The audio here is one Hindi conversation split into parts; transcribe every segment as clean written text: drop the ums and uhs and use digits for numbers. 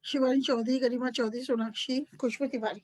शिवानी चौधरी, गरिमा चौधरी, सोनाक्षी, खुशबू तिवारी।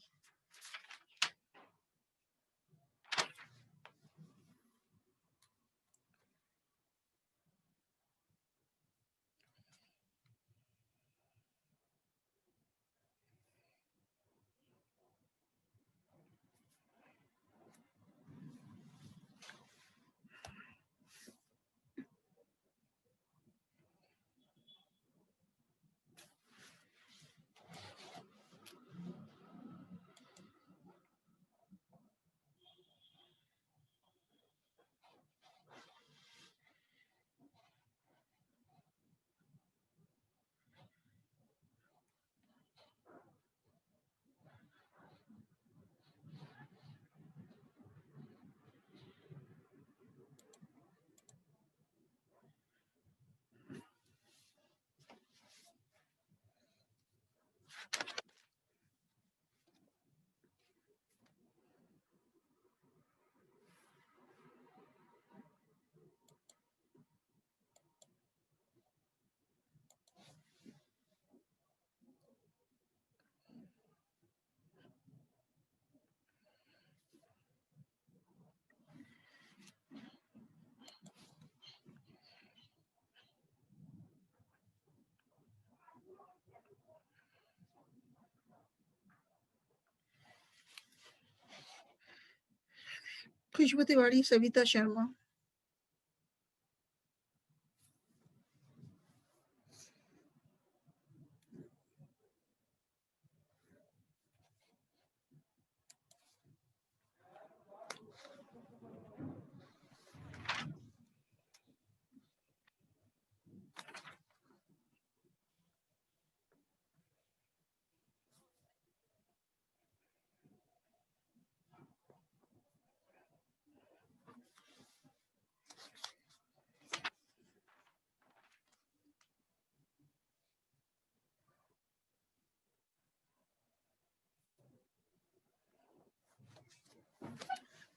खुशबू तिवारी, सविता शर्मा।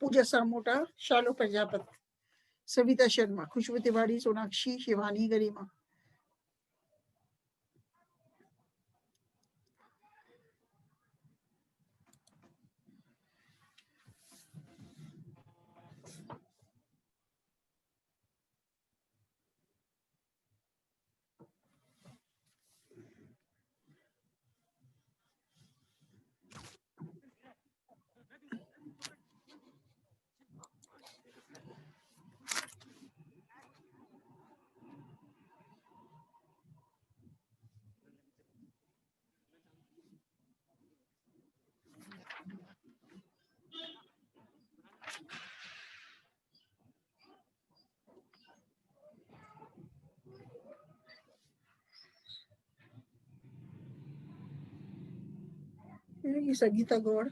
पूजा सामोटा, शालू प्रजापति, सविता शर्मा, खुशबू तिवारी, सोनाक्षी, शिवानी, गरिमा। ये संगीता गौड़।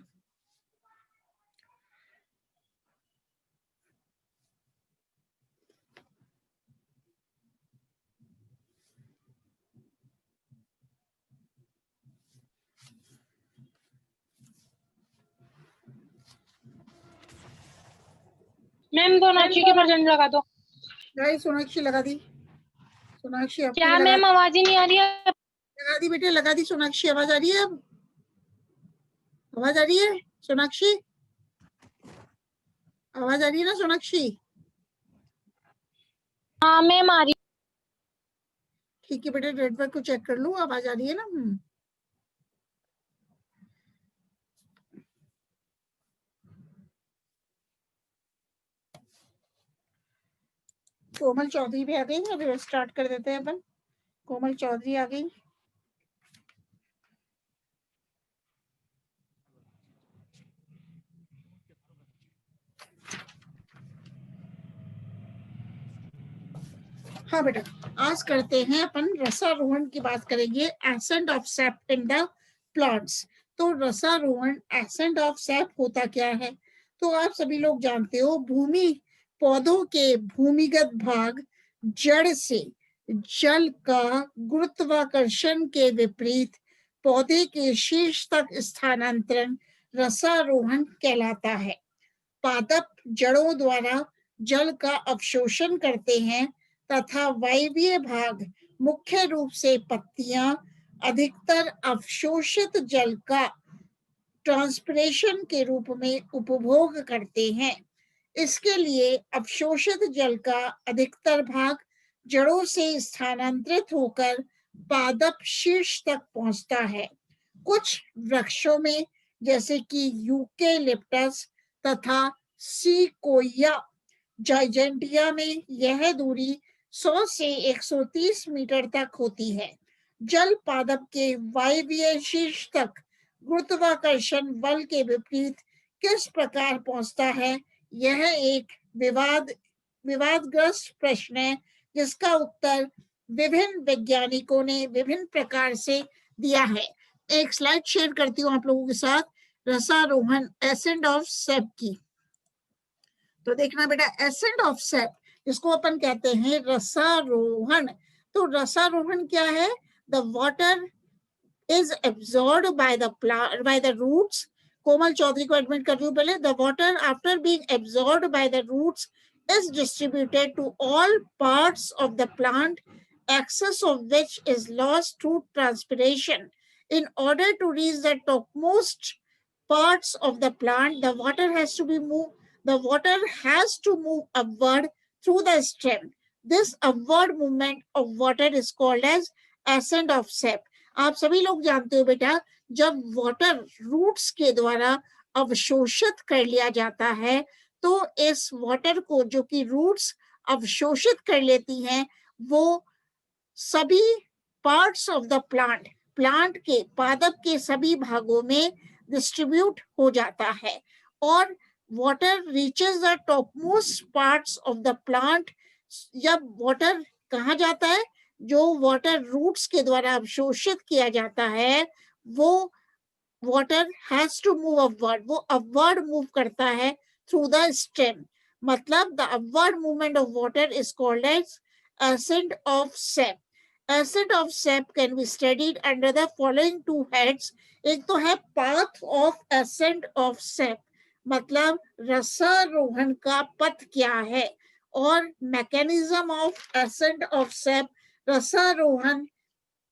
मैम सोनाक्षी के परसेंट लगा दो। गाइस सोनाक्षी लगा दी। सोनाक्षी आपकी क्या मैम आवाज ही नहीं आ रही है? लगा दी बेटे, लगा दी सोनाक्षी। आवाज आ रही है? अब आवाज आ रही है सोनाक्षी? आवाज आ रही है ना सोनाक्षी? हाँ मैम आ रही। ठीक है बेटे, नेटवर्क को चेक कर लूं, आवाज आ रही है ना? कोमल चौधरी भी आ गई। अभी स्टार्ट कर देते हैं अपन। कोमल चौधरी आ गई। हाँ बेटा, आज करते हैं अपन रसारोहण की बात करेंगे। Ascent of SAP in the plants. तो रसारोहण, एसेंट ऑफ सैप होता क्या है? तो आप सभी लोग जानते हो, भूमि पौधों के भूमिगत भाग जड़ से जल का गुरुत्वाकर्षण के विपरीत पौधे के शीर्ष तक स्थानांतरण रसारोहण कहलाता है। पादप जड़ों द्वारा जल का अवशोषण करते हैं तथा वायवीय भाग मुख्य रूप से पत्तियां अधिकतर अवशोषित जल का ट्रांसपिरेशन के रूप में उपभोग करते हैं। इसके लिए अवशोषित जल का अधिकतर भाग जड़ों से स्थानांतरित होकर पादप शीर्ष तक पहुंचता है। कुछ वृक्षों में जैसे कि यूकेलिप्टस तथा सीकोया जाइजेंटिया में यह दूरी 100 से 130 मीटर तक होती है। जल पादप के वायवीय शीर्ष तक गुरुत्वाकर्षण बल के विपरीत किस प्रकार पहुंचता है, यह एक विवादग्रस्त प्रश्न है, जिसका उत्तर विभिन्न वैज्ञानिकों ने विभिन्न प्रकार से दिया है। एक स्लाइड शेयर करती हूँ आप लोगों के साथ, रसारोहण एसेंट ऑफ सेप की। तो देखना बेटा, एसेंट ऑफ सेप इसको अपन कहते हैं रसारोहण। तो रसारोहण क्या है? The water is absorbed by the plant by the roots. कोमल चौधरी को एडमिट कर रही हूँ पहले। The water after being absorbed by the roots is distributed to all parts of the plant, excess of which is lost through transpiration. In order to reach the topmost parts of the plant, the water has to move upward through the stem. This upward movement of water is called as ascent of sap. आप सभी लोग जानते हो बेटा, जब वाटर रूट्स के द्वारा अवशोषित कर लिया जाता है तो इस वाटर को जो कि रूट्स अवशोषित कर लेती हैं वो सभी पार्ट्स ऑफ द प्लांट के पादप के सभी भागों में डिस्ट्रीब्यूट हो जाता है और water reaches the top most parts of the plant. जब वाटर कहाँ जाता है? जो वाटर रूट्स के द्वारा अवशोषित किया जाता है वो water has to move upward, वो अपवर्ड मूव करता है थ्रू द स्टेम। मतलब the upward movement of water is called as ascent of sap. Ascent of sap can be studied under the following two heads. एक तो है path of ascent of sap, मतलब रसारोहण का पथ क्या है, और mechanism of ascent of sap, रसारोहण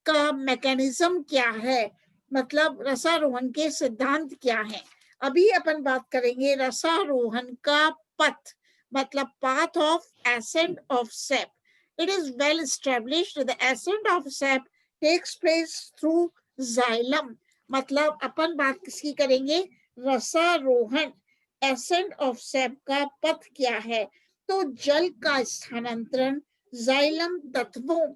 का मैकेनिज्म क्या है, मतलब रसारोहण के सिद्धांत क्या है। अभी अपन बात करेंगे रसारोहण का पथ, मतलब path of ascent of sap. It is well established the ascent of sap takes place through xylem. मतलब अपन बात किसकी करेंगे? रसारोहण एसेंट ऑफ सेप का पथ क्या है? तो जल का स्थानांतरण जाइलम तत्वों,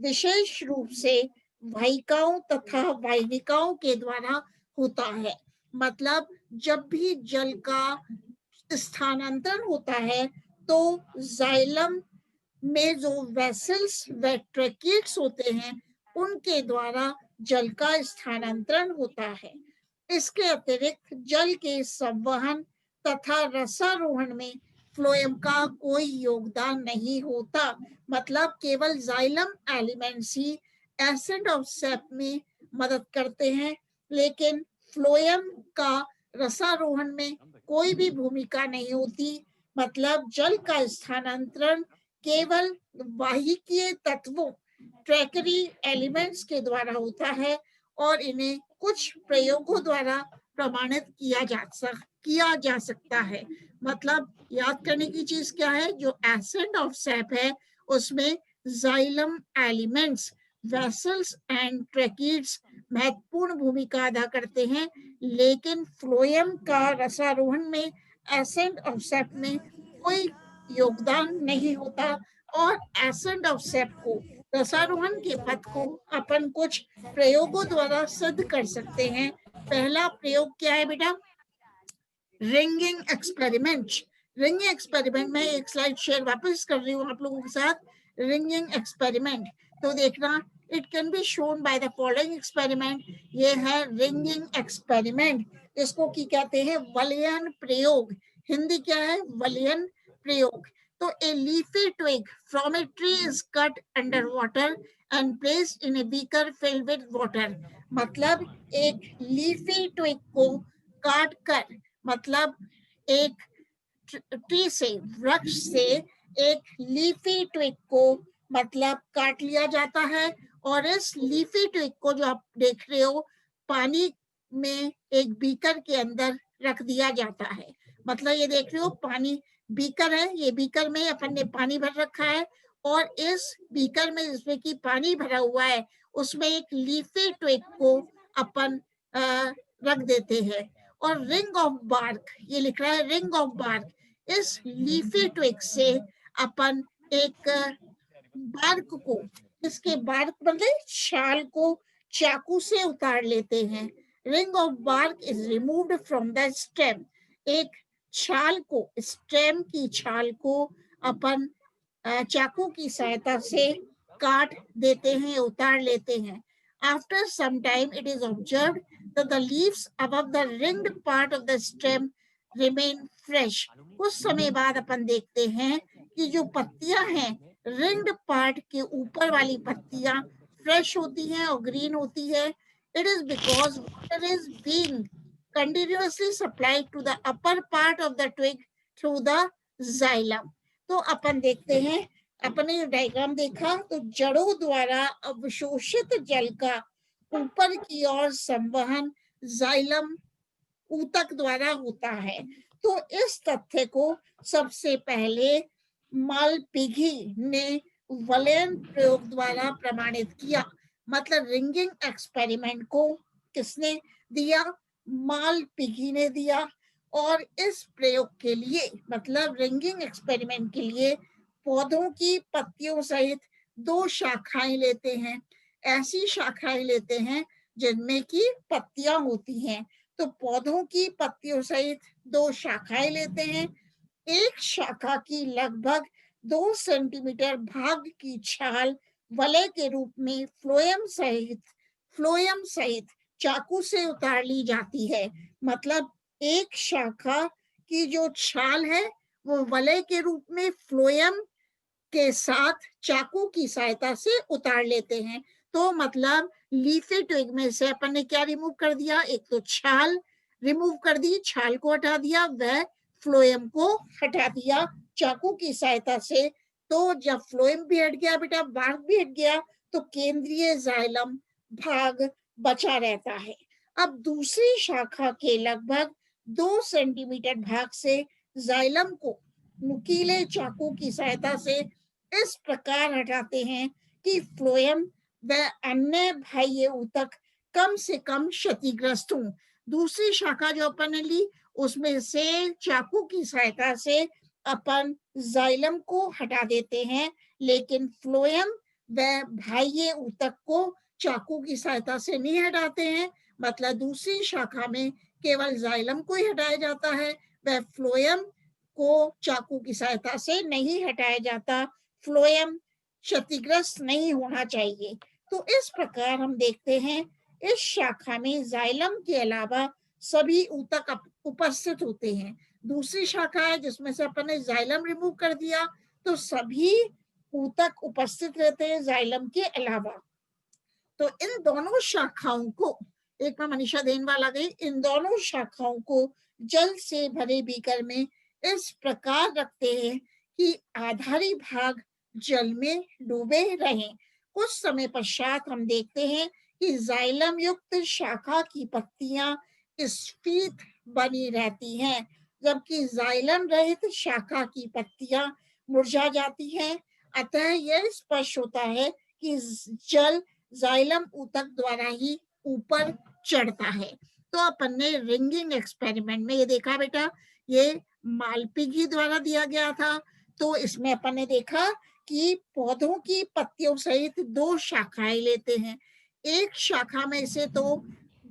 विशेष रूप से वाहिकाओं तथा वाहिनिकाओं के द्वारा होता है। मतलब जब भी जल का स्थानांतरण होता है तो जाइलम में जो वेसल्स व ट्रैकिट्स होते हैं उनके द्वारा जल का स्थानांतरण होता है। इसके अतिरिक्त जल के संवहन तथा रसारोहण में फ्लोएम का कोई योगदान नहीं होता। मतलब केवल जाइलम एलिमेंट्स ही एसेंट ऑफ सेप में मदद करते हैं, लेकिन फ्लोएम का रसारोहण में कोई भी भूमिका नहीं होती। मतलब जल का स्थानांतरण केवल वाहिकीय तत्वों, ट्रैकरी एलिमेंट्स के द्वारा होता है और इन्हें कुछ प्रयोगों द्वारा प्रमाणित किया जा सकता है। मतलब याद करने की चीज क्या है? जो एसेंट ऑफ सेप है उसमें जाइलम एलिमेंट्स, वेसल्स एंड ट्रैकिट्स महत्वपूर्ण भूमिका अदा करते हैं, लेकिन फ्लोएम का रसारोहण में एसेंट ऑफ सेप में कोई योगदान नहीं होता। और एसेंट ऑफ सेप को, रसारोहण के पथ को अपन कुछ प्रयोगों द्वारा सिद्ध कर सकते हैं। पहला प्रयोग क्या है बेटा? Ringing experiment. रिंगिंग एक्सपेरिमेंट में एक स्लाइड शेयर वापस कर रही हूँ आप लोगों के साथ। रिंगिंग एक्सपेरिमेंट तो देखना, it can be shown by the following experiment. ये है रिंगिंग एक्सपेरिमेंट, इसको की कहते हैं वलयन प्रयोग। हिंदी क्या है? वलयन प्रयोग। तो a leafy twig from a tree is cut under water and placed in a beaker filled with water. मतलब एक लीफी ट्विग को काट कर, मतलब एक ट्री से, वृक्ष से एक लीफी ट्विग को मतलब काट लिया जाता है और इस लीफी ट्विग को जो आप देख रहे हो पानी में एक बीकर के अंदर रख दिया जाता है। मतलब ये देख रहे हो पानी बीकर है, ये बीकर में अपन ने पानी भर रखा है और इस बीकर में जिसमें कि पानी भरा हुआ है उसमें एक लीफी ट्विग को अपन रख देते हैं। और रिंग ऑफ बार्क, ये लिख रहा है रिंग ऑफ बार्क, इस लीफी ट्विग से अपन एक बार्क को, इसके बार्क मतलब छाल को चाकू से उतार लेते हैं। Ring of bark is removed from the stem, एक छाल को, स्टेम की छाल को अपन चाकू की सहायता से काट देते हैं, उतार लेते हैं। After some time, it is observed that the leaves above the ringed part of the stem remain fresh. कुछ समय बाद अपन देखते हैं कि जो पत्तियां हैं, रिंग्ड पार्ट के ऊपर वाली पत्तियां फ्रेश होती हैं और ग्रीन होती है। It is because water is being continuously supplied to the upper part of the twig through the xylem. तो अपन देखते हैं, अपने डायग्राम देखा तो जड़ों द्वारा अवशोषित जल का ऊपर की ओर संवहन जाइलम ऊतक द्वारा होता है। तो इस तथ्य को सबसे पहले मालपिघी ने वलेन प्रयोग द्वारा प्रमाणित किया। मतलब रिंगिंग एक्सपेरिमेंट को किसने दिया? मालपिघी ने दिया। और इस प्रयोग के लिए, मतलब रिंगिंग एक्सपेरिमेंट के लिए पौधों की पत्तियों सहित 2 शाखाएं लेते हैं। ऐसी शाखाएं लेते हैं जिनमें की पत्तियां होती हैं। तो पौधों की पत्तियों सहित 2 शाखाएं लेते हैं। एक शाखा की लगभग 2 सेंटीमीटर भाग की छाल वलय के रूप में फ्लोएम सहित चाकू से उतार ली जाती है। मतलब एक शाखा की जो छाल है वो वलय के रूप में फ्लोएम के साथ चाकू की सहायता से उतार लेते हैं। तो मतलब लीफी ट्विग में से अपन ने क्या रिमूव कर दिया? एक तो छाल रिमूव कर दी, छाल को हटा दिया, वह फ्लोएम को हटा दिया चाकू की सहायता से। तो जब फ्लोएम भी हट गया बेटा, बार्क भी हट गया, तो केंद्रीय जाइलम भाग बचा रहता है। अब दूसरी शाखा के लगभग 2 सेंटीमीटर भाग से जाइलम को नुकीले चाकू की सहायता से इस प्रकार हटाते हैं कि फ्लोएम व अन्य बाह्य ऊतक कम से कम क्षतिग्रस्त हों। दूसरी शाखा जो अपन ने ली उसमें से चाकू की सहायता से अपन जाइलम को हटा देते हैं, लेकिन फ्लोएम व बाह्य ऊतक को चाकू की सहायता से नहीं हटाते हैं। मतलब दूसरी शाखा में केवल जाइलम को ही हटाया जाता है, वह फ्लोएम को चाकू की सहायता से नहीं हटाया जाता। फ्लोएम क्षतिग्रस्त नहीं होना चाहिए। तो इस प्रकार हम देखते हैं इस शाखा में जाइलम के अलावा सभी ऊतक उपस्थित होते हैं। दूसरी शाखा है जिसमें से अपन ने जाइलम रिमूव कर दिया, तो सभी ऊतक उपस्थित रहते हैं जाइलम के अलावा। तो इन दोनों शाखाओं को, एक में मनीषा देनवाल आ गई, इन दोनों शाखाओं को जल से भरे बीकर में इस प्रकार रखते हैं कि आधारी भाग जल में डूबे रहें। कुछ समय पश्चात हम देखते हैं कि जाइलम युक्त शाखा की पत्तियां स्फीत बनी रहती हैं, जबकि जाइलम रहित शाखा की पत्तियां मुरझा जाती हैं। अतः यह स्पष्ट होता है कि जल जाइलम ऊतक द्वारा ही ऊपर चढ़ता है। तो अपन ने रिंगिंग एक्सपेरिमेंट में ये देखा बेटा, ये मालपिघी द्वारा दिया गया था। तो इसमें अपन ने देखा कि पौधों की पत्तियों सहित 2 शाखाएं लेते हैं। एक शाखा में से तो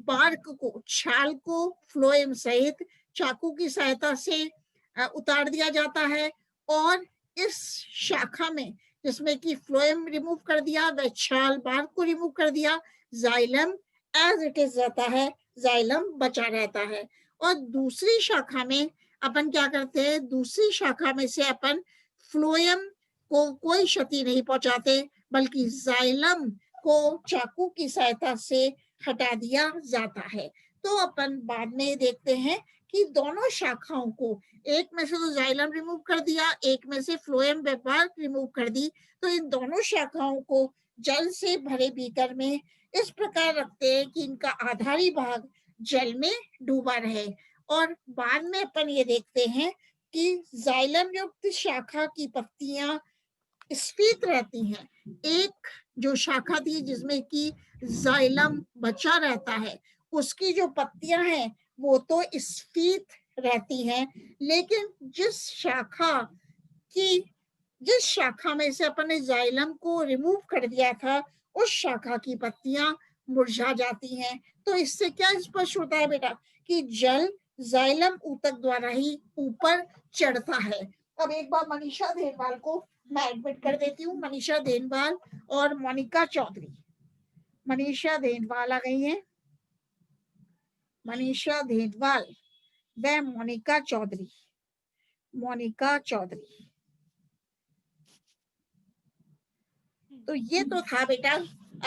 बार्क को, छाल को फ्लोएम सहित चाकू की सहायता से उतार दिया जाता है, और इस शाखा में जिसमें कि फ्लोएम रिमूव कर दिया, व छाल बार्क को रिमूव कर दिया, जाइलम एज इट इज रहता है, जाइलम बचा रहता है। और दूसरी शाखा में अपन क्या करते हैं? दूसरी शाखा में से अपन फ्लोएम को कोई क्षति नहीं पहुंचाते, बल्कि जाइलम को चाकू की सहायता से हटा दिया जाता है। तो अपन बाद में देखते हैं कि दोनों शाखाओं को, एक में से तो जाइलम रिमूव कर दिया, एक में से फ्लोएम व बार्क रिमूव कर दी, तो इन दोनों शाखाओं को जल से भरे बीकर में इस प्रकार रखते हैं कि इनका आधारी भाग जल में डूबा रहे। और बाद में अपन ये देखते हैं कि जाइलम युक्त शाखा की पत्तियां स्फीत रहती हैं। एक जो शाखा थी जिसमें कि जाइलम बचा रहता है, उसकी जो पत्तियां हैं वो तो स्फीत रहती हैं, लेकिन जिस शाखा में से अपन ने जाइलम को रिमूव कर दिया था, उस शाखा की पत्तियां मुरझा जाती हैं। तो इससे क्या स्पष्ट होता है बेटा कि जल जाइलम ऊतक द्वारा ही ऊपर चढ़ता है। अब एक बार मनीषा देनवाल को मैं एडमिट कर देती हूँ। मनीषा देनवाल और मोनिका चौधरी। मनीषा देनवाल आ गई है, मनीषा देनवाल व मोनिका चौधरी। मोनिका चौधरी, तो ये तो था बेटा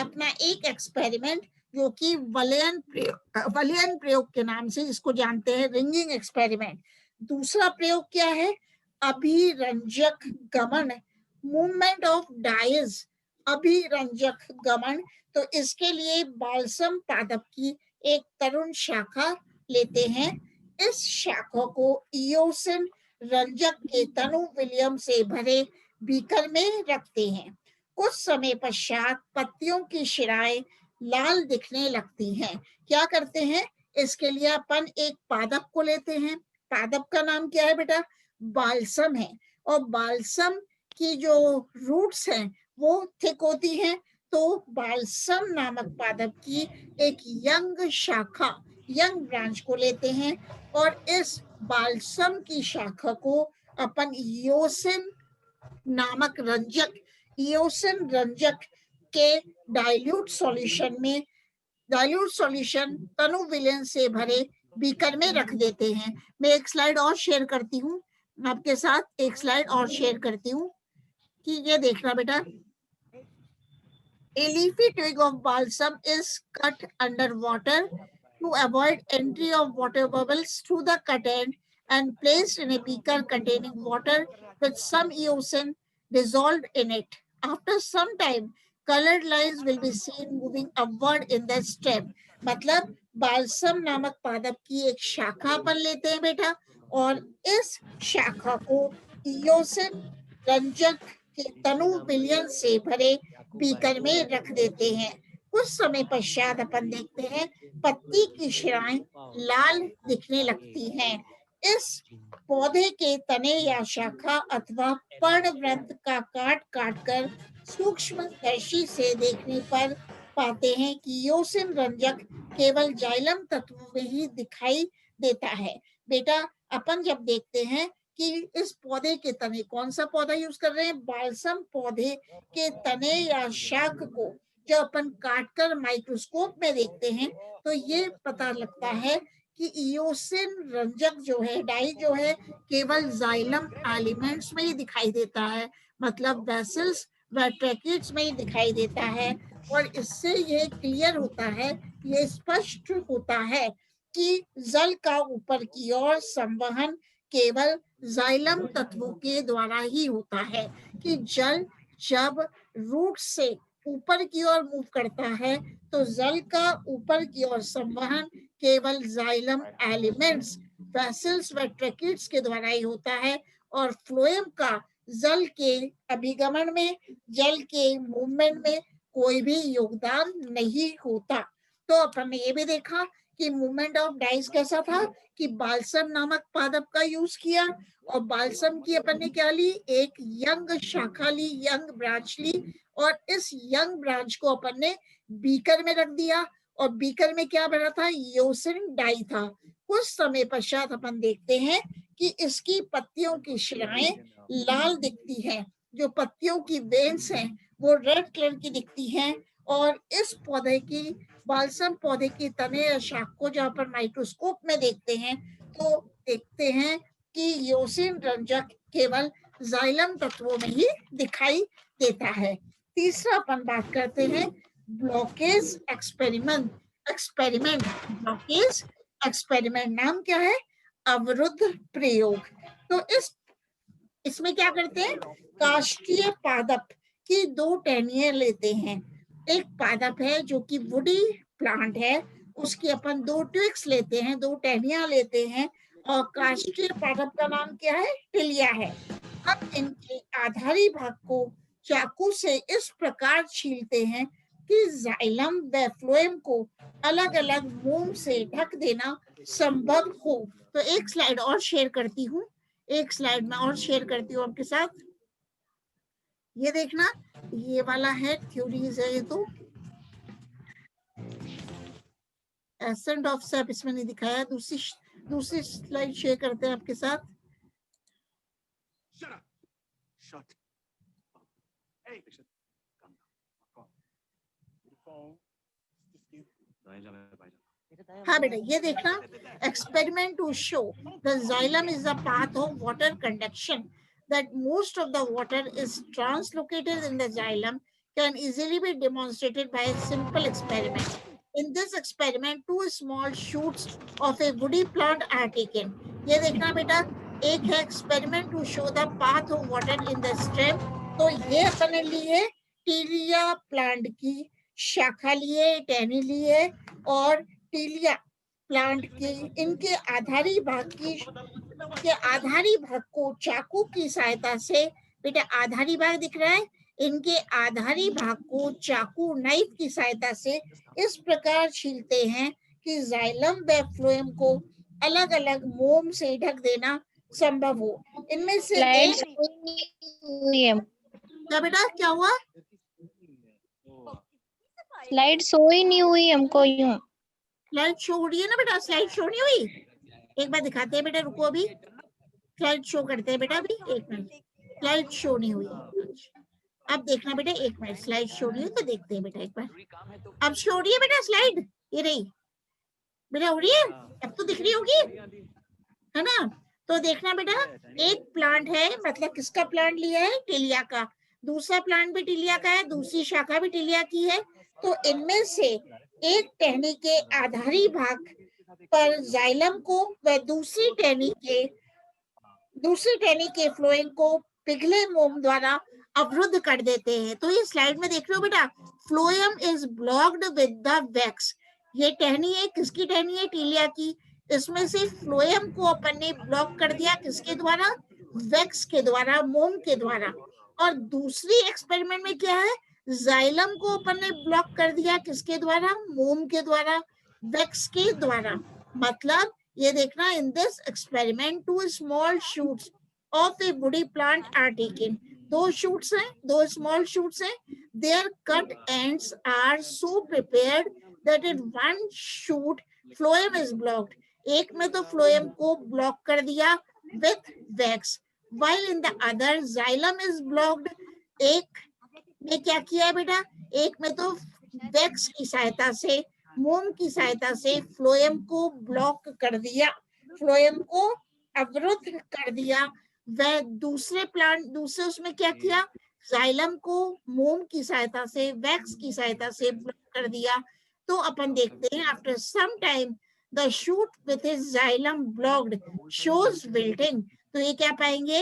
अपना एक एक्सपेरिमेंट जो कि वलयन प्रयोग के नाम से इसको जानते हैं, रिंगिंग एक्सपेरिमेंट। दूसरा प्रयोग क्या है? अभिरंजक गमन, मूवमेंट ऑफ डाइज, अभिरंजक गमन। तो इसके लिए बाल्सम पादप की एक तरुण शाखा लेते हैं। इस शाखा को इयोसिन रंजक के तनु विलियम से भरे बीकर में रखते हैं। कुछ समय पश्चात पत्तियों की शिराएं लाल दिखने लगती हैं। क्या करते हैं? इसके लिए अपन एक पादप को लेते हैं। पादप का नाम क्या है बेटा? बाल्सम है। और बाल्सम की जो रूट्स हैं वो थिक होती हैं। तो बाल्सम नामक पादप की एक यंग शाखा, यंग ब्रांच को लेते हैं और इस बाल्सम की शाखा को अपन इयोसिन नामक रंजक, इयोसिन रंजक के डाइल्यूट सॉल्यूशन तनु विलेन से भरे बीकर में रख देते हैं। मैं एक स्लाइड और शेयर करती हूँ आपके साथ, एक स्लाइड और शेयर करती हूँ कि ये देखना बेटा। A leafy twig of balsam is cut under water to avoid entry of water bubbles through the cut end and placed in a beaker containing water with some eosin dissolved in it. After some time, colored lines will be seen moving upward in the stem. मतलब बाल्सम नामक पादप की एक शाखा पर लेते हैं बेटा, और इस शाखा को इयोसिन रंजक के तनु विलयन से भरे बीकर में रख देते हैं। कुछ समय पश्चात अपन देखते हैं पत्ती की शिराएं लाल दिखने लगती हैं। इस पौधे के तने या शाखा अथवा पर्णवृंत का काट काट कर सूक्ष्मदर्शी से देखने पर पाते हैं कि योसिन रंजक केवल जाइलम तत्व में ही दिखाई देता है। बेटा अपन जब देखते हैं कि इस पौधे के तने, कौन सा पौधा यूज कर रहे हैं? बाल्सम पौधे के तने या शाख को जब अपन काटकर माइक्रोस्कोप में देखते हैं तो ये पता लगता है कि इयोसिन रंजक जो है, डाई जो है, केवल जाइलम एलिमेंट्स में ही दिखाई देता है, मतलब वेसल्स व ट्रैकिड्स में ही दिखाई देता है। और इससे ये क्लियर होता है, ये स्पष्ट होता है कि जल का ऊपर की ओर संवहन केवल जाइलम तत्वों के द्वारा ही होता है, कि जल जब रूट से ऊपर की ओर मूव करता है तो जल का ऊपर की ओर संवहन केवल जाइलम एलिमेंट्स, वेसल्स व ट्रैकिड्स के द्वारा ही होता है, और फ्लोएम का जल के अभिगमन में, जल के मूवमेंट में कोई भी योगदान नहीं होता। तो अपन ने ये भी देखा कि मूवमेंट ऑफ डाइस कैसा था कि बाल्सम नामक पादप का यूज किया, और बाल्सम की अपन ने क्या ली? एक यंग शाखा ली, यंग ब्रांच ली, और इस यंग ब्रांच को अपन ने बीकर में रख दिया, और बीकर में क्या भरा था? योसिन डाई था। कुछ समय पश्चात अपन देखते हैं कि इसकी पत्तियों की शिराएं लाल दिखती हैं, जो पत्तियों की वेन्स हैं वो रेड कलर की दिखती हैं, और इस पौधे की, बाल्सम पौधे की तने या शाख को जहां पर माइक्रोस्कोप में देखते हैं तो देखते हैं कि योसिन रंजक केवल जाइलम तत्वों में ही दिखाई देता है। तीसरा अपन बात करते हैं ब्लॉकेज एक्सपेरिमेंट। ब्लॉकेज एक्सपेरिमेंट नाम क्या है? अवरुद्ध प्रयोग। तो इसमें क्या करते हैं? काष्ठीय पादप की दो टहनियां लेते हैं। एक पादप है जो कि वुडी प्लांट है, उसकी अपन दो ट्विक्स लेते हैं, दो टहनियां लेते हैं, और काष्ठीय पादप का नाम क्या है? टिलिया है। अब इनके आधारी भाग को चाकू से इस प्रकार छीलते हैं कि जाइलम व फ्लोएम को अलग अलग मोम से ढक देना संभव हो। तो एक स्लाइड और शेयर करती हूँ, एक स्लाइड में और शेयर करती हूँ आपके साथ। ये देखना, ये वाला है थ्योरीज है, ये तो एसेंट ऑफ सेप इसमें नहीं दिखाया। दूसरी स्लाइड शेयर करते हैं आपके साथ। Shut. Hey. Calm down. Phone. हाँ बेटा, ये देखना, experiment to show the xylem is a path of water conduction, that most of the water is translocated in the xylem can easily be demonstrated by a simple experiment. In this experiment, two small shoots of a woody plant are taken. ये देखना बेटा, एक है experiment to show the path of water in the stem. तो ये अपने लिए टीलिया प्लांट की शाखा लिए, टहनी लिए, और टीलिया प्लांट के इनके आधारी भाग को चाकू की सहायता से, बेटा आधारी भाग दिख रहा है, इनके आधारी भाग को चाकू नाइफ की सहायता से इस प्रकार छीलते हैं कि जाइलम व फ्लोएम को अलग अलग मोम से ढक देना संभव हो। इनमें से स्लाइड क्या बेटा, क्या हुआ? स्लाइड शो ही नहीं हुई हमको यूं। स्लाइड शो हो रही है ना बेटा? स्लाइड शो नहीं हुई? एक बार दिखाते हैं बेटा, रुको, अभी स्लाइड शो करते हैं बेटा, अभी एक मिनट। स्लाइड शो नहीं हुई, अब देखना बेटा, एक मिनट, स्लाइड शो नहीं हुई तो देखते हैं बेटा एक बार। अब शो हो रही है बेटा स्लाइड? ये रही बेटा, हो रही है, अब तो दिख रही होगी, है ना? तो देखना बेटा, एक प्लांट है, मतलब किसका प्लांट लिया है? टिलिया का। दूसरा प्लांट भी टिलिया का है, दूसरी शाखा भी टिलिया की है। तो इनमें से एक टहनी के आधारी भाग पर जाइलम को व दूसरी टहनी के फ्लोएम को पिघले मोम द्वारा अवरुद्ध कर देते हैं। तो ये स्लाइड में देख रहे हो बेटा, phloem is blocked with the wax. ये टहनी है, किसकी टहनी है? टिलिया की। इसमें से फ्लोएम को अपन ने ब्लॉक कर दिया, किसके द्वारा? वैक्स के द्वारा, मोम के द्वारा। और दूसरी एक्सपेरिमेंट में क्या है? जाइलम को अपन ने ब्लॉक कर दिया, किसके द्वारा? मोम के द्वारा, वैक्स के द्वारा। मतलब ये देखना, in this experiment two small shoots of a woody plant are taken. दो शूट्स हैं, दो स्मॉल शूट्स हैं, their cut ends are so prepared that in one shoot phloem is blocked. एक में तो फ्लोएम को ब्लॉक कर दिया with wax, while in the other xylem is blocked। एक में क्या किया है बेटा? एक में तो वैक्स की सहायता से, मोम की सहायता से फ्लोएम को ब्लॉक कर दिया, फ्लोएम को अवरुद्ध कर दिया। वह दूसरे उसमें क्या किया? जाइलम को मोम की सहायता से, वैक्स की सहायता से ब्लॉक कर दिया। तो अपन देखते हैं, after some time the shoot with his xylem blocked shows wilting. तो ये क्या पाएंगे?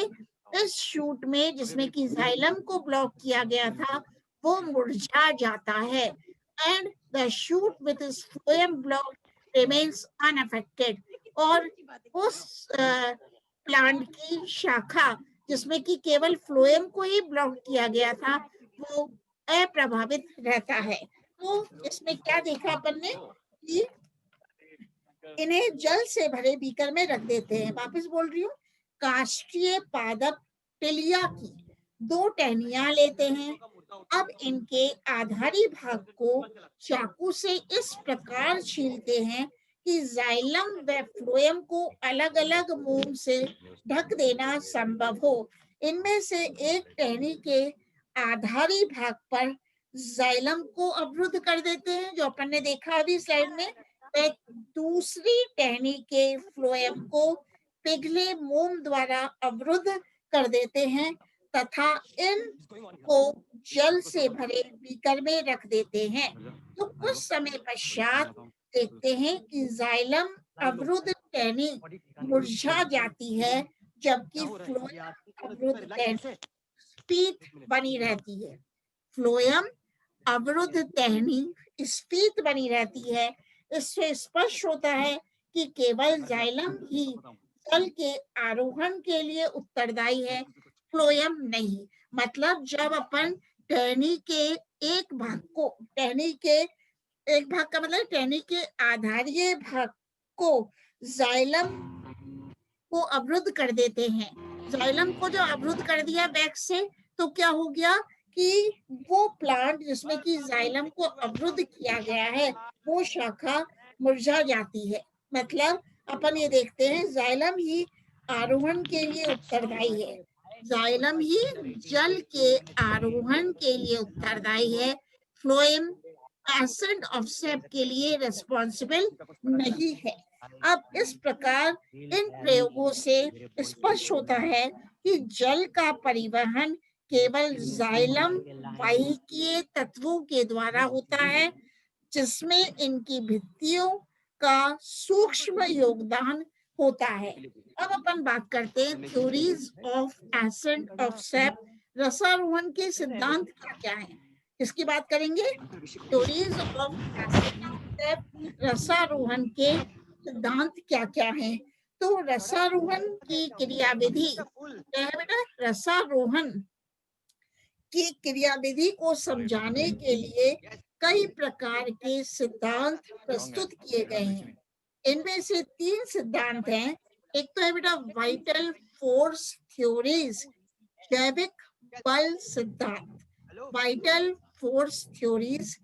इस शूट में जिसमें कि जाइलम को ब्लॉक किया गया था, वो मुरझा जाता है, and the shoot with his phloem block remains unaffected. और उस प्लांट की शाखा जिसमें कि केवल फ्लोएम को ही ब्लॉक किया गया था, वो अप्रभावित रहता है। तो इसमें क्या देखा अपन ने कि इन्हें जल से भरे बीकर में रख देते हैं। वापस बोल रही हूँ, काष्ठीय पादप टिलिया की दो टहनियां लेते हैं। अब इनके आधारी भाग को चाकू से इस प्रकार छीलते हैं कि जाइलम व फ्लोएम को अलग अलग मोम से ढक देना संभव हो। इनमें से एक टहनी के आधारी भाग पर जाइलम को अवरुद्ध कर देते हैं, जो अपन ने देखा अभी स्लाइड में। दूसरी टहनी के फ्लोएम को पिघले मोम द्वारा अवरुद्ध कर देते हैं तथा इनको जल से भरे बीकर में रख देते हैं। तो कुछ समय पश्चात देखते हैं कि जाइलम अवरुद्ध टहनी मुरझा जाती है, जबकि फ्लोएम अवरुद्ध टहनी पीठ बनी रहती है। फ्लोएम अवरुद्ध टहनी स्फीत बनी रहती है। इससे स्पष्ट होता है कि केवल जाइलम ही जल के आरोहण के लिए उत्तरदायी है, फ्लोएम नहीं। मतलब जब अपन टहनी के एक भाग को, टहनी के एक भाग का मतलब टहनी के आधारीय भाग को जाइलम को अवरुद्ध कर देते हैं, जाइलम को जो अवरुद्ध कर दिया बैक से, तो क्या हो गया कि वो प्लांट जिसमें कि जाइलम को अवरुद्ध किया गया है वो शाखा मुरझा जाती है। मतलब अपन ये देखते हैं जाइलम ही आरोहण के लिए उत्तरदायी है, जाइलम ही जल के आरोहण के लिए उत्तरदायी है, फ्लोएम एसिड ऑफ सेप के लिए रिस्पॉन्सिबल नहीं है। अब इस प्रकार इन प्रयोगों से स्पष्ट होता है कि जल का परिवहन केवल जाइलम वाहिकीय तत्वों के द्वारा होता है, जिसमें इनकी भित्तियों का सूक्ष्म योगदान होता है। अब अपन बात करते हैं थ्योरीज ऑफ एसेंट ऑफ सेप, रसारोहण के सिद्धांत क्या क्या है, इसकी बात करेंगे। थ्योरीज ऑफ एसेंट ऑफ सेप, रसारोहण के सिद्धांत क्या क्या है। तो रसारोहण की क्रियाविधि क्या है बेटा, रसारोहण की क्रियाविधि को समझाने के लिए कई प्रकार के सिद्धांत प्रस्तुत किए गए हैं। इनमें से 3 सिद्धांत हैं। एक तो है बेटा वाइटल फोर्स थ्योरीज, जैविक बल सिद्धांत, वाइटल फोर्स थ्योरीज,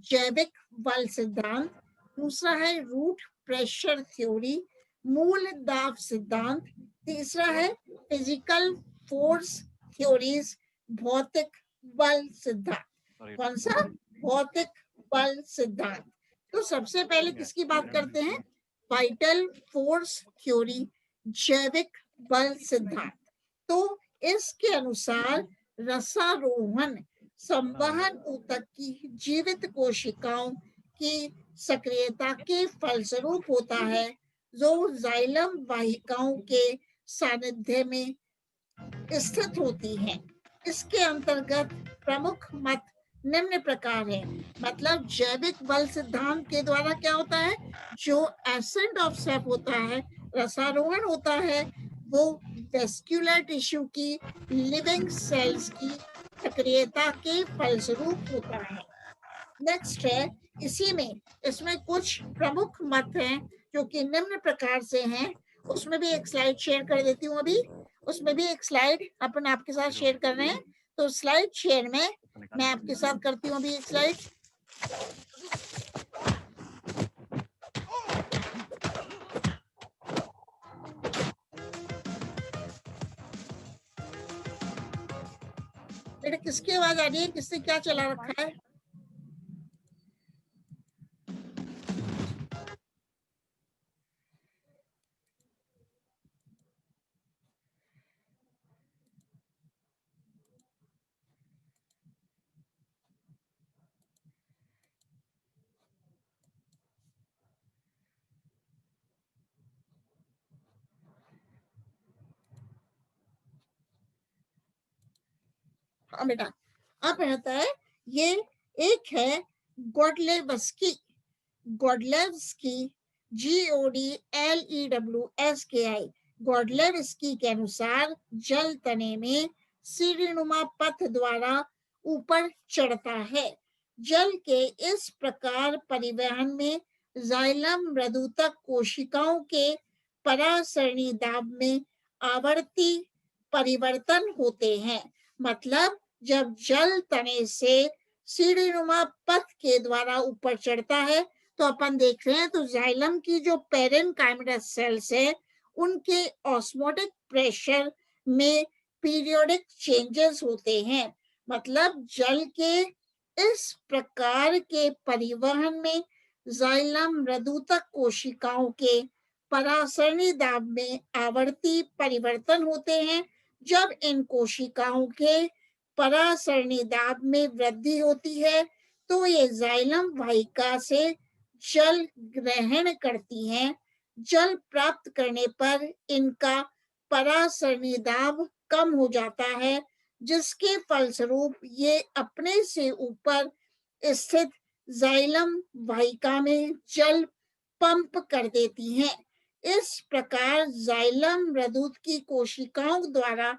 जैविक बल सिद्धांत। दूसरा है रूट प्रेशर थ्योरी, मूल दाब सिद्धांत। तीसरा है फिजिकल फोर्स थ्योरीज, भौतिक बल सिद्धांत। कौन सा, भौतिक बल सिद्धांत। तो सबसे पहले किसकी बात करते हैं, वाइटल फोर्स थ्योरी, जैविक बल सिद्धांत। तो इसके अनुसार रसारोहण संवहन ऊतक की जीवित कोशिकाओं की सक्रियता के फलस्वरूप होता है, जो जाइलम वाहिकाओं के सानिध्य में स्थित होती हैं। इसके अंतर्गत प्रमुख मत निम्न प्रकार है। मतलब जैविक बल सिद्धांत के द्वारा क्या होता है, जो एसेंट ऑफ सेप होता है, रसारोहण होता है, वो वेस्क्यूलर टिश्यू की लिविंग सेल्स की सक्रियता के फलस्वरूप होता है। नेक्स्ट है, इसी में इसमें कुछ प्रमुख मत हैं जो कि निम्न प्रकार से हैं। उसमें भी एक स्लाइड शेयर कर देती हूँ अभी, उसमें भी एक स्लाइड अपन आपके साथ शेयर कर रहे हैं। तो स्लाइड शेयर में मैं आपके साथ करती हूँ अभी एक स्लाइड। बेटा किसकी आवाज आ रही है, किसने क्या चला रखा है। हाँ बेटा, अब रहता है ये एक है गॉडलेवस्की, गॉडलेवस्की GODLEWSKI, गॉडलेवस्की के अनुसार जल तने में सीढ़ीनुमा पथ द्वारा ऊपर चढ़ता है। जल के इस प्रकार परिवहन में जाइलम मृदुतक कोशिकाओं के परासरणी दाब में आवर्ती परिवर्तन होते हैं। मतलब जब जल तने से सीढ़ीनुमा पथ के द्वारा ऊपर चढ़ता है तो अपन देख रहे हैं तो जाइलम की जो पेरेनकाइमस सेल्स है उनके ऑस्मोटिक प्रेशर में पीरियोडिक चेंजेस होते हैं। मतलब जल के इस प्रकार के परिवहन में जाइलम मृदुतक कोशिकाओं के परासरणी दाब में आवर्ती परिवर्तन होते हैं। जब इन कोशिकाओं के परासरणी दाब में वृद्धि होती है तो ये जाइलम वाहिका से जल ग्रहण करती हैं। जल प्राप्त करने पर इनका परासरणी दाब कम हो जाता है, जिसके फलस्वरूप ये अपने से ऊपर स्थित जाइलम वाहिका में जल पंप कर देती हैं। इस प्रकार जाइलम मृदुत की कोशिकाओं द्वारा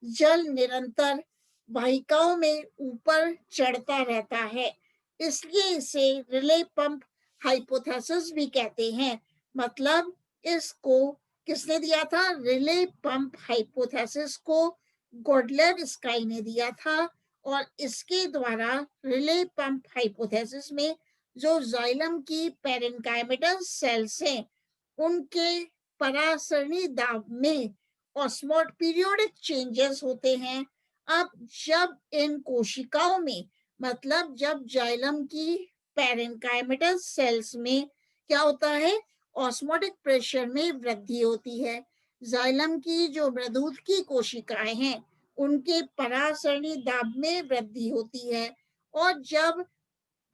जल निरंतर वाहिकाओं में ऊपर चढ़ता रहता है, इसलिए इसे रिले पंप हाइपोथेसिस भी कहते हैं। मतलब इसको किसने दिया था? रिले पंप हाइपोथेसिस को गोडलेवस्की ने दिया था, और इसके द्वारा रिले पंप हाइपोथेसिस में जो जाइलम की पेरेन्काइमेटस सेल्स हैं उनके परासरणी दाब में ऑस्मोट पीरियोडिक चेंजेस होते हैं। अब जब इन कोशिकाओं में, मतलब जब जाइलम की पेरेन्काइमेटस सेल्स में क्या होता है? ऑस्मोटिक प्रेशर में वृद्धि होती है। जाइलम की जो मृदूत की कोशिकाएं हैं उनके परासरणी दाब में वृद्धि होती है, और जब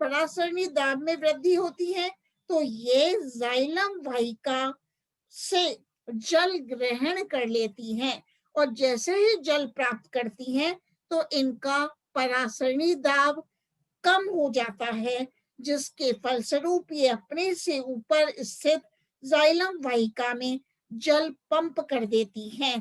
परासरणी दाब में वृद्धि होती है तो ये जाइलम वाहिका से जल ग्रहण कर लेती हैं, और जैसे ही जल प्राप्त करती हैं तो इनका परासरणी दाब कम हो जाता है, जिसके फलस्वरूप ये अपने से ऊपर स्थित जाइलम वाहिका में जल पंप कर देती हैं।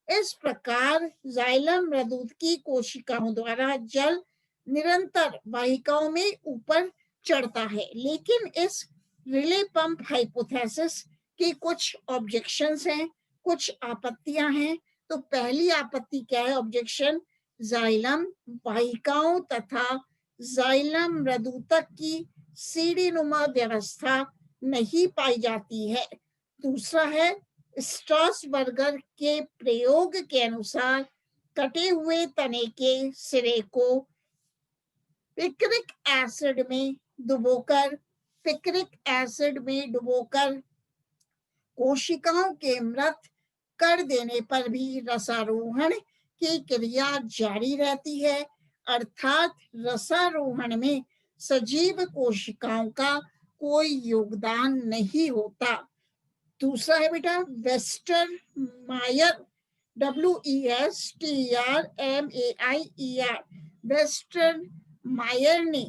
इस प्रकार जाइलम मृदुत की कोशिकाओं द्वारा जल निरंतर वाहिकाओं में ऊपर चढ़ता है। लेकिन इस रिले पंप हाइपोथेसिस की कुछ ऑब्जेक्शंस हैं, कुछ आपत्तियां हैं। तो पहली आपत्ति क्या है? ऑब्जेक्शन, जाइलम वाहिकाओं तथा जाइलम मृदुतक की सीढ़ीनुमा व्यवस्था नहीं पाई जाती है। दूसरा है, स्ट्रासबर्गर के प्रयोग के अनुसार कटे हुए तने के सिरे को पिक्रिक एसिड में डुबोकर कोशिकाओं के मृत कर देने पर भी रसारोहण की क्रिया जारी रहती है, अर्थात रसारोहण में सजीव कोशिकाओं का कोई योगदान नहीं होता। दूसरा है बेटा वेस्टर मायर, WESTERMAIER, वेस्टर मायर ने,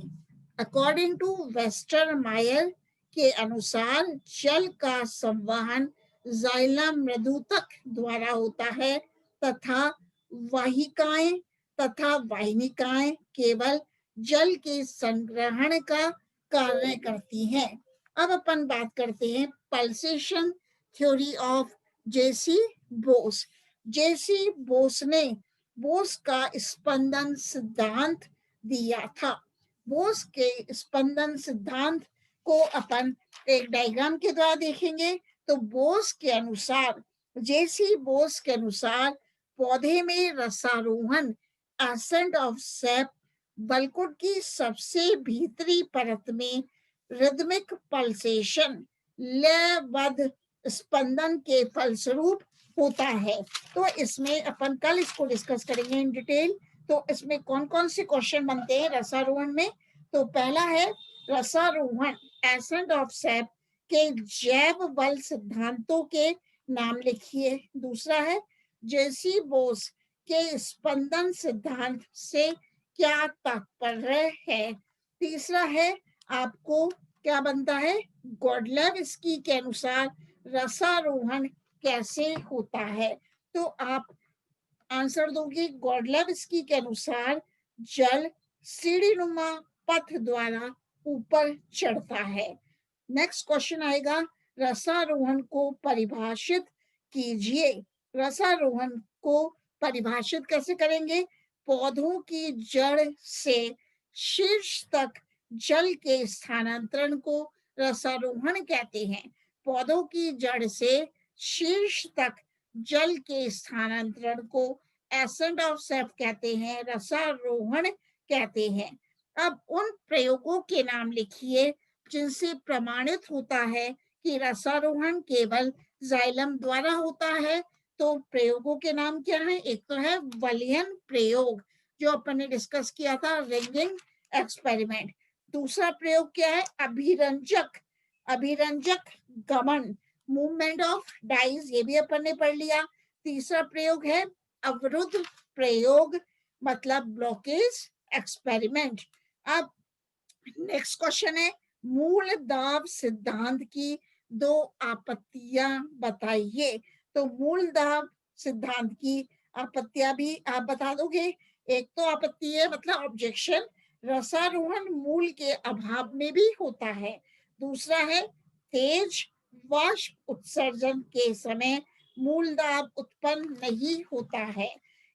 अकॉर्डिंग टू वेस्टर मायर के अनुसार जल का संवहन जाइलम मृदुतक द्वारा होता है तथा वाहिकाएं तथा वाहिनिकाएं केवल जल के संग्रहण का कार्य करती हैं। अब अपन बात करते हैं pulsation theory of JC Bose. जेसी बोस ने बोस का स्पंदन सिद्धांत दिया था। बोस के स्पंदन सिद्धांत को अपन एक डायग्राम के द्वारा देखेंगे। तो बोस के अनुसार, जेसी बोस के अनुसार पौधे में रसारोहण एसेंट ऑफ सेप बलकुट की सबसे भीतरी परत में रिदमिक पल्सेशन लयबद्ध स्पंदन के फलस्वरूप होता है। तो इसमें अपन कल इसको डिस्कस करेंगे इन डिटेल। तो इसमें कौन कौन से क्वेश्चन बनते हैं रसारोहण में? तो पहला है रसारोहण एसेंट ऑफ सेप के जैव बल सिद्धांतों के नाम लिखिए। दूसरा है जेसी बोस के स्पंदन सिद्धांत से क्या तात्पर्य है। तीसरा है आपको क्या बनता है, गोडलेवस्की के अनुसार रसारोहण कैसे होता है। तो आप आंसर दोगे गोडलेवस्की के अनुसार जल सीढ़ीनुमा पथ द्वारा ऊपर चढ़ता है। नेक्स्ट क्वेश्चन आएगा, रसारोहण को परिभाषित कीजिए। रसारोहण को परिभाषित कैसे करेंगे? पौधों की जड़ से शीर्ष तक जल के स्थानांतरण को रसारोहण कहते हैं। पौधों की जड़ से शीर्ष तक जल के स्थानांतरण को एसेंट ऑफ सेप कहते हैं, रसारोहण कहते हैं। अब उन प्रयोगों के नाम लिखिए जिनसे प्रमाणित होता है कि रसारोहण केवल जाइलम द्वारा होता है। तो प्रयोगों के नाम क्या हैं? एक तो है वलियन प्रयोग जो अपन ने डिस्कस किया था, रिंगिंग एक्सपेरिमेंट। दूसरा प्रयोग क्या है? अभिरंजक गमन, मूवमेंट ऑफ डाइज, ये भी अपन ने पढ़ लिया। तीसरा प्रयोग है अवरुद्ध प्रयोग, मतलब ब्लॉकेज एक्सपेरिमेंट। अब नेक्स्ट क्वेश्चन है, मूल दाब सिद्धांत की दो आपत्तियां बताइए। तो मूल दाब सिद्धांत की आपत्तियां भी आप बता दोगे। एक तो आपत्ति है मतलब ऑब्जेक्शन, रसारोहण मूल के अभाव में भी होता है। दूसरा है तेज वाष्प उत्सर्जन के समय मूल दाब उत्पन्न नहीं होता है।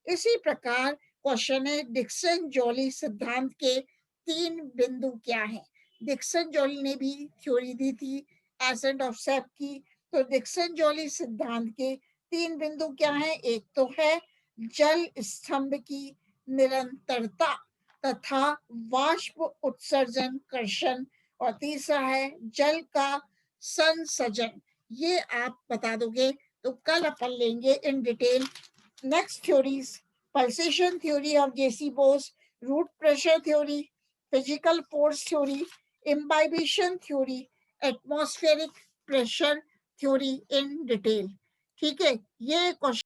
इसी प्रकार क्वेश्चन है, डिक्सन जॉली सिद्धांत के 3 बिंदु क्या हैं। डिक्सन जॉली ने भी थ्योरी दी थी एसेंट ऑफ सेप की। तो डिक्सन जॉली सिद्धांत के 3 बिंदु क्या हैं? एक तो है जल स्तंभ की निरंतरता तथा वाष्प उत्सर्जन कर्षण, और तीसरा है जल का संसर्जन। ये आप बता दोगे तो कल अपन लेंगे in detail next theories, pulsation theory of JC Bose, root pressure theory, physical force theory, imbibition theory, atmospheric pressure theory in detail. ठीक है, ये क्वेश्चन